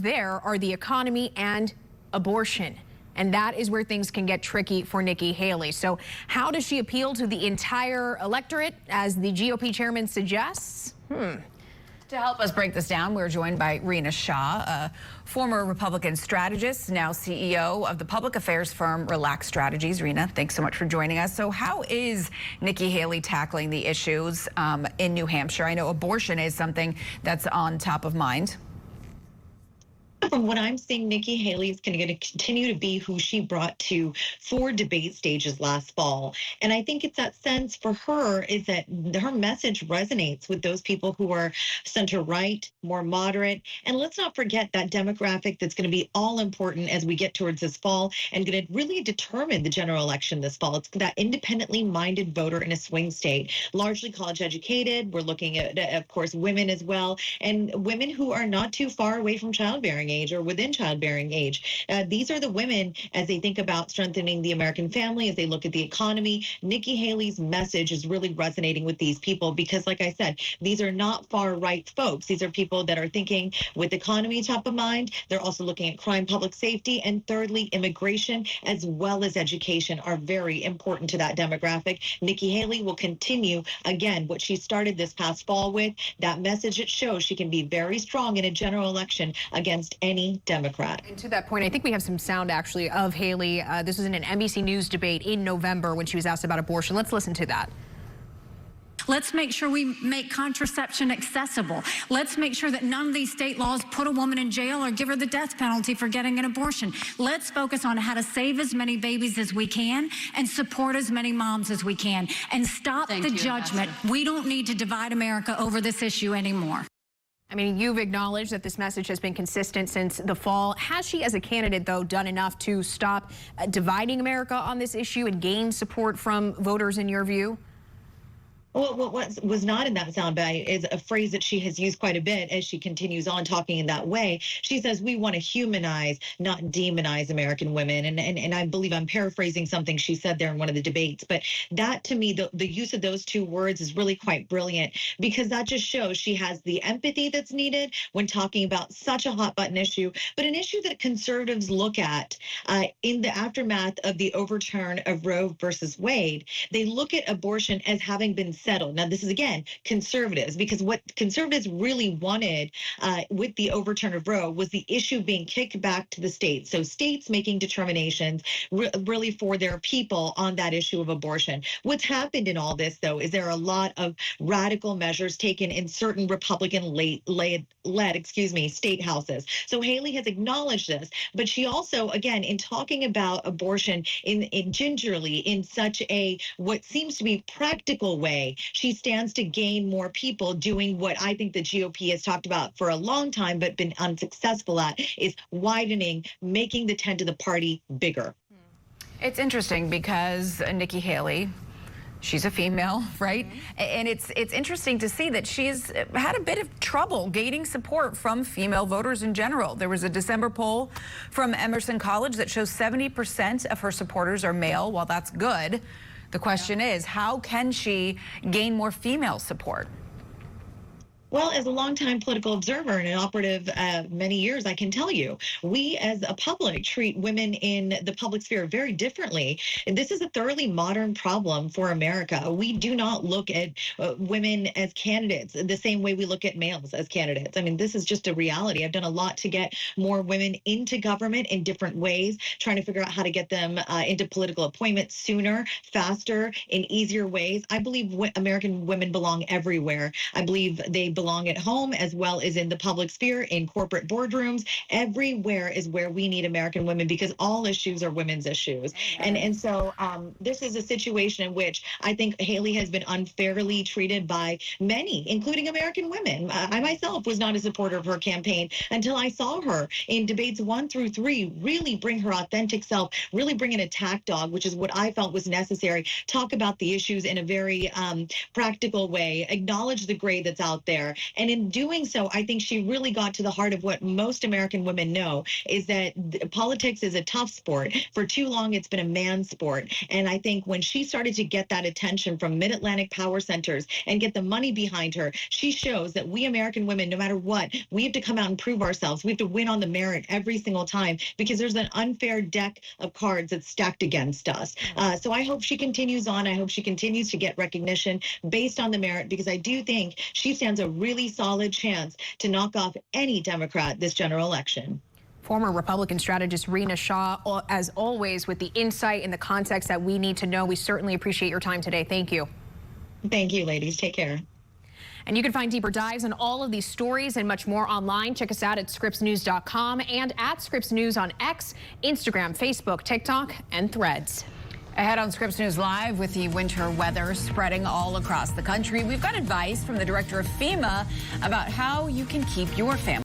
there are the economy and abortion. And that is where things can get tricky for Nikki Haley. So how does she appeal to the entire electorate, as the GOP chairman suggests? To help us break this down, we're joined by Rina Shah, a former Republican strategist, now CEO of the public affairs firm Relax Strategies. Rina, thanks so much for joining us. So how is Nikki Haley tackling the issues in New Hampshire? I know abortion is something that's on top of mind. From what I'm seeing, Nikki Haley is going to continue to be who she brought to 4 debate stages last fall. And I think it's that sense for her is that her message resonates with those people who are center right, more moderate. And let's not forget that demographic that's going to be all important as we get towards this fall and going to really determine the general election this fall. It's that independently minded voter in a swing state, largely college educated. We're looking at, of course, women as well, and women who are not too far away from childbearing age or within childbearing age. These are the women, as they think about strengthening the American family, as they look at the economy. Nikki Haley's message is really resonating with these people because, like I said, these are not far right folks. These are people that are thinking with economy top of mind. They're also looking at crime, public safety, and thirdly, immigration as well as education are very important to that demographic. Nikki Haley will continue, again, what she started this past fall with, that message. It shows she can be very strong in a general election against any Democrat. And to that point, I think we have some sound actually of Haley. This was in an NBC News debate in November when she was asked about abortion. Let's listen to that. Let's make sure we make contraception accessible. Let's make sure that none of these state laws put a woman in jail or give her the death penalty for getting an abortion. Let's focus on how to save as many babies as we can and support as many moms as we can and stop the judgment. We don't need to divide America over this issue anymore. I mean, you've acknowledged that this message has been consistent since the fall. Has she, as a candidate, though, done enough to stop dividing America on this issue and gain support from voters, in your view? Well, what was not in that soundbite is a phrase that she has used quite a bit as she continues on talking in that way. She says, we want to humanize, not demonize American women. And I believe I'm paraphrasing something she said there in one of the debates. But that, to me, the use of those 2 words is really quite brilliant because that just shows she has the empathy that's needed when talking about such a hot button issue, but an issue that conservatives look at in the aftermath of the overturn of Roe versus Wade. They look at abortion as having been settled. Now, this is, again, conservatives, because what conservatives really wanted with the overturn of Roe was the issue being kicked back to the states. So states making determinations really for their people on that issue of abortion. What's happened in all this, though, is there are a lot of radical measures taken in certain Republican-led state houses. So Haley has acknowledged this, but she also, again, in talking about abortion in gingerly, in such a what seems to be practical way, she stands to gain more people doing what I think the GOP has talked about for a long time but been unsuccessful at, is widening, making the tent of the party bigger. It's interesting because Nikki Haley, she's a female, right? And it's interesting to see that she's had a bit of trouble gaining support from female voters in general. There was a December poll from Emerson College that shows 70% of her supporters are male. While that's good, the question is, how can she gain more female support? Well, as a longtime political observer and an operative many years, I can tell you, we as a public treat women in the public sphere very differently. And this is a thoroughly modern problem for America. We do not look at women as candidates the same way we look at males as candidates. I mean, this is just a reality. I've done a lot to get more women into government in different ways, trying to figure out how to get them into political appointments sooner, faster, in easier ways. I believe American women belong everywhere. I believe they belong at home as well as in the public sphere, in corporate boardrooms. Everywhere is where we need American women because all issues are women's issues. And so this is a situation in which I think Haley has been unfairly treated by many, including American women. I myself was not a supporter of her campaign until I saw her in debates 1 through 3 really bring her authentic self, really bring an attack dog, which is what I felt was necessary. Talk about the issues in a very practical way, acknowledge the gray that's out there, there. And in doing so, I think she really got to the heart of what most American women know, is that politics is a tough sport. For too long, it's been a man's sport. And I think when she started to get that attention from mid-Atlantic power centers and get the money behind her, she shows that we American women, no matter what, we have to come out and prove ourselves. We have to win on the merit every single time, because there's an unfair deck of cards that's stacked against us. So I hope she continues on. I hope she continues to get recognition based on the merit, because I do think she stands a really solid chance to knock off any Democrat this general election. Former Republican strategist Rina Shah, as always, with the insight and the context that we need to know. We certainly appreciate your time today. Thank you. Thank you, ladies. Take care. And you can find deeper dives on all of these stories and much more online. Check us out at scripsnews.com and at Scripps News on X, Instagram, Facebook, TikTok, and Threads. Ahead on Scripps News Live, with the winter weather spreading all across the country, we've got advice from the director of FEMA about how you can keep your family